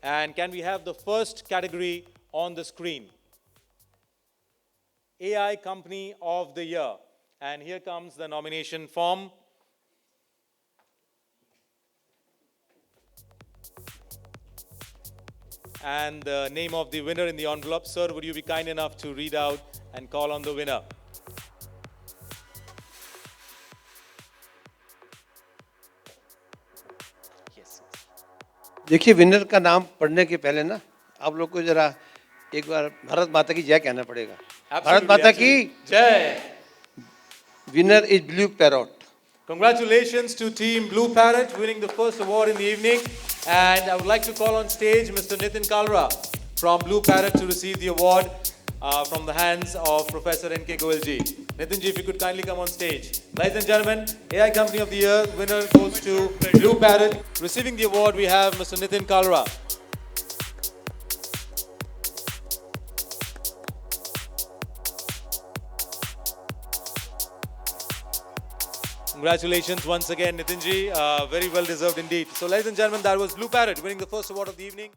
And can we have the first category on the screen? AI Company of the Year. And here comes the nomination form. And the name of the winner in the envelope. Sir, would you be kind enough to read out and call on the winner? देखिए, winner का नाम पढ़ने के पहले ना आप लोग को जरा एक बार भारत माता की जय कहना पड़ेगा। भारत माता की जय। Winner is blue parrot. Congratulations to Team Blu Parrot winning the first award in the evening. And I would like to call on stage Mr. Nitin Kalra from Blu Parrot to receive the award from the hands of Professor N.K. Goyalji. Nitinji, if you could kindly come on stage. Ladies and gentlemen, AI Company of the Year winner goes to Blu Parrot. Receiving the award, we have Mr. Nitin Kalra. Congratulations once again, Nitinji. Very well deserved indeed. So, ladies and gentlemen, that was Blu Parrot winning the first award of the evening.